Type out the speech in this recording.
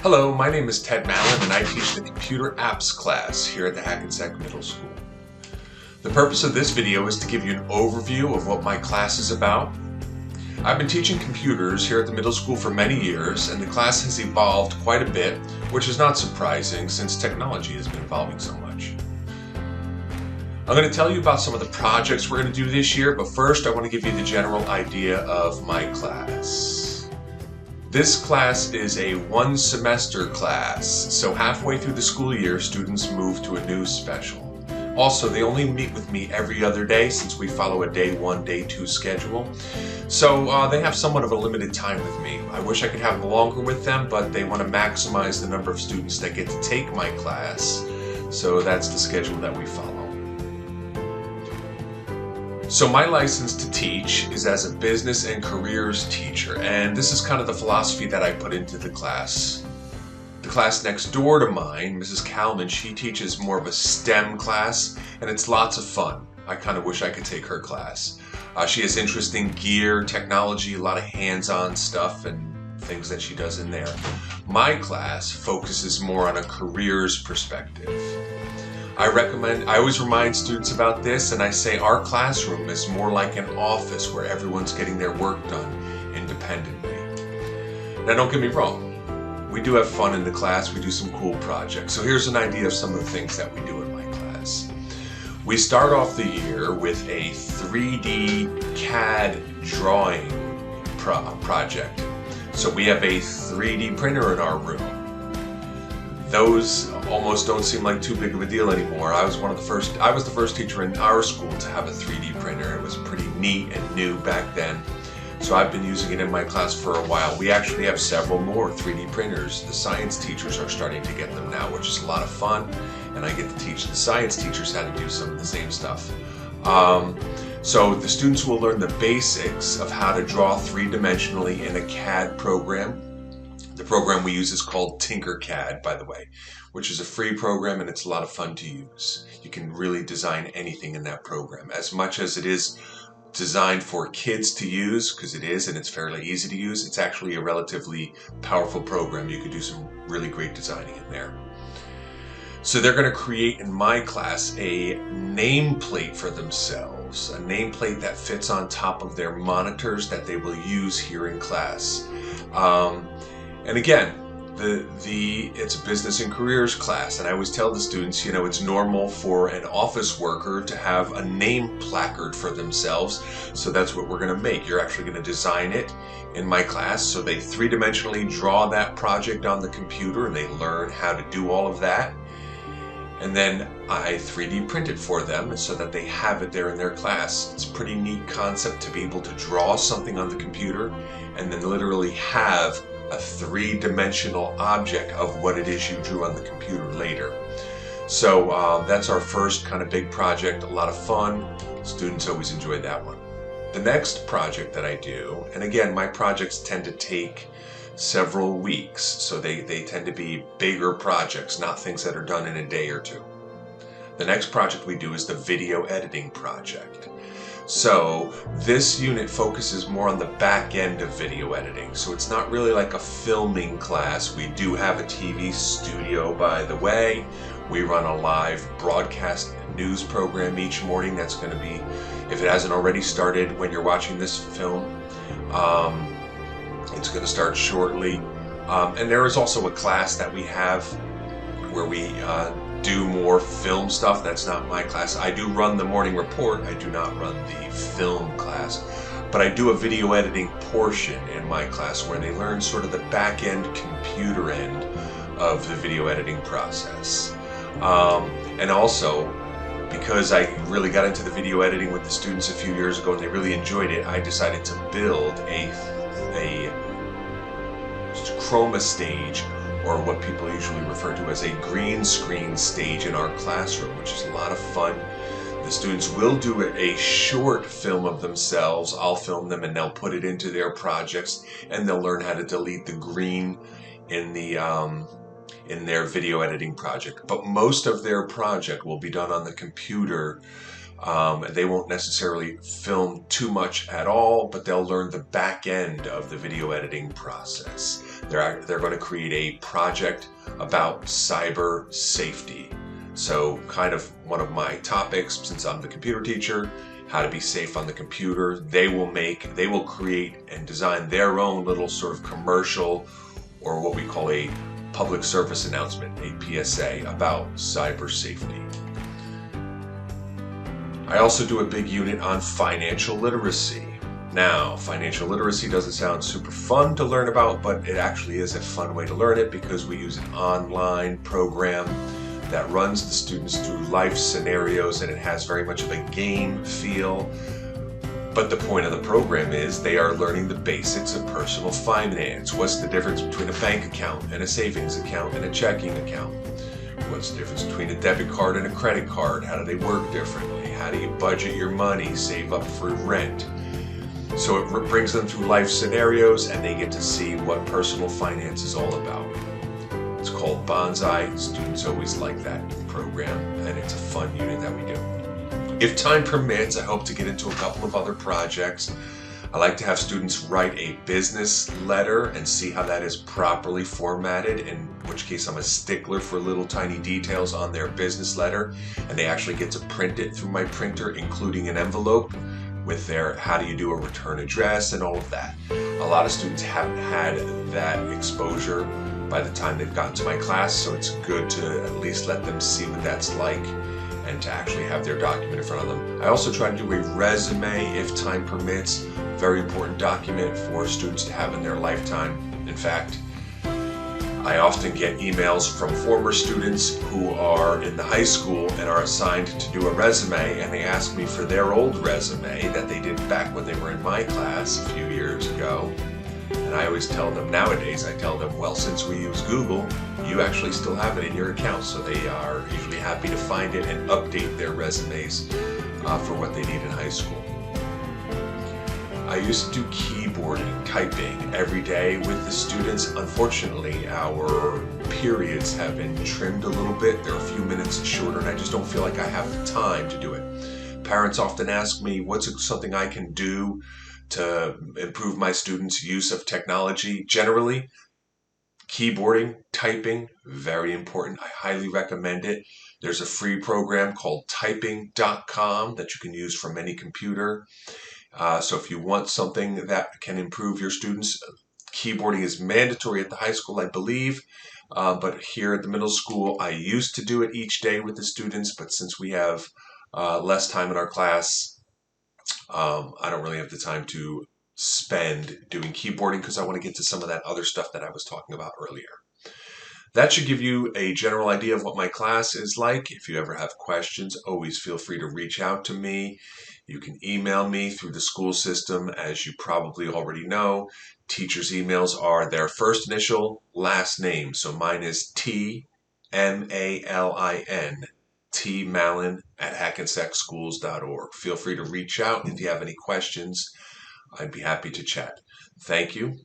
Hello, my name is Ted Malin and I teach the Computer Apps class here at the Hackensack Middle School. The purpose of this video is to give you an overview of what my class is about. I've been teaching computers here at the middle school for many years, and the class has evolved quite a bit, which is not surprising since technology has been evolving so much. I'm going to tell you about some of the projects we're going to do this year, but first I want to give you the general idea of my class. This class is a one-semester class, so halfway through the school year, students move to a new special. Also, they only meet with me every other day since we follow a day 1, day 2 schedule. So they have somewhat of a limited time with me. I wish I could have longer with them, but they want to maximize the number of students that get to take my class. So that's the schedule that we follow. So my license to teach is as a business and careers teacher, and this is kind of the philosophy that I put into the class. The class next door to mine, Mrs. Kalman, she teaches more of a STEM class, and it's lots of fun. I kind of wish I could take her class. She has interesting gear, technology, a lot of hands-on stuff and things that she does in there. My class focuses more on a careers perspective. I always remind students about this, and I say our classroom is more like an office where everyone's getting their work done independently. Now don't get me wrong, we do have fun in the class, we do some cool projects. So here's an idea of some of the things that we do in my class. We start off the year with a 3D CAD drawing project. So we have a 3D printer in our room. Those almost don't seem like too big of a deal anymore. I was the first teacher in our school to have a 3D printer. It was pretty neat and new back then. So I've been using it in my class for a while. We actually have several more 3D printers. The science teachers are starting to get them now, which is a lot of fun. And I get to teach the science teachers how to do some of the same stuff. So the students will learn the basics of how to draw three-dimensionally in a CAD program. The program we use is called Tinkercad, by the way, which is a free program and it's a lot of fun to use. You can really design anything in that program. As much as it is designed for kids to use, because it is and it's fairly easy to use, it's actually a relatively powerful program. You can do some really great designing in there. So they're going to create in my class a nameplate for themselves, a nameplate that fits on top of their monitors that they will use here in class. And again, it's a business and careers class, and I always tell the students, you know, it's normal for an office worker to have a name placard for themselves, so that's what we're going to make. You're actually going to design it in my class, so they three-dimensionally draw that project on the computer, and they learn how to do all of that. And then I 3D print it for them so that they have it there in their class. It's a pretty neat concept to be able to draw something on the computer and then literally have a three-dimensional object of what it is you drew on the computer later. So that's our first kind of big project, a lot of fun. Students always enjoy that one. The next project that I do, and again, my projects tend to take several weeks, so they tend to be bigger projects, not things that are done in a day or two. The next project we do is the video editing project. So this unit focuses more on the back end of video editing. So it's not really like a filming class. We do have a TV studio, by the way. We run a live broadcast news program each morning. That's going to be, if it hasn't already started when you're watching this film, it's going to start shortly. And there is also a class that we have where we do more film stuff. That's not my class. I do run the morning report. I do not run the film class, but I do a video editing portion in my class where they learn sort of the back end, computer end of the video editing process. And also, because I really got into the video editing with the students a few years ago and they really enjoyed it, I decided to build a chroma stage, or what people usually refer to as a green screen stage in our classroom, which is a lot of fun. The students will do a short film of themselves. I'll film them and they'll put it into their projects, and they'll learn how to delete the green in their video editing project. But most of their project will be done on the computer. They won't necessarily film too much at all, but they'll learn the back end of the video editing process. They're going to create a project about cyber safety. So kind of one of my topics, since I'm the computer teacher, how to be safe on the computer. They will create and design their own little sort of commercial, or what we call a public service announcement, a PSA, about cyber safety. I also do a big unit on financial literacy. Now, financial literacy doesn't sound super fun to learn about, but it actually is a fun way to learn it because we use an online program that runs the students through life scenarios, and it has very much of a game feel. But the point of the program is they are learning the basics of personal finance. What's the difference between a bank account and a savings account and a checking account? What's the difference between a debit card and a credit card? How do they work differently? How do you budget your money, save up for rent? So it brings them through life scenarios, and they get to see what personal finance is all about. It's called Bonsai. Students always like that program, and it's a fun unit that we do. If time permits, I hope to get into a couple of other projects. I like to have students write a business letter and see how that is properly formatted, in which case I'm a stickler for little tiny details on their business letter, and they actually get to print it through my printer, including an envelope with their how do you do a return address and all of that. A lot of students haven't had that exposure by the time they've gotten to my class, so it's good to at least let them see what that's like and to actually have their document in front of them. I also try to do a resume if time permits, very important document for students to have in their lifetime. In fact, I often get emails from former students who are in the high school and are assigned to do a resume, and they ask me for their old resume that they did back when they were in my class a few years ago. And I always tell them nowadays, I tell them, well, since we use Google, you actually still have it in your account. So they are usually happy to find it and update their resumes for what they need in high school. I used to do keyboarding, typing every day with the students. Unfortunately, our periods have been trimmed a little bit. They're a few minutes shorter, and I just don't feel like I have the time to do it. Parents often ask me, what's something I can do to improve my students' use of technology? Generally, keyboarding, typing, very important. I highly recommend it. There's a free program called typing.com that you can use from any computer. So if you want something that can improve your students, keyboarding is mandatory at the high school, I believe. But here at the middle school, I used to do it each day with the students, but since we have less time in our class, I don't really have the time to spend doing keyboarding because I want to get to some of that other stuff that I was talking about earlier. That should give you a general idea of what my class is like. If you ever have questions, always feel free to reach out to me. You can email me through the school system, as you probably already know. Teachers' emails are their first initial, last name. So mine is TMALIN, tmalin@hackensackschools.org. Feel free to reach out if you have any questions. I'd be happy to chat. Thank you.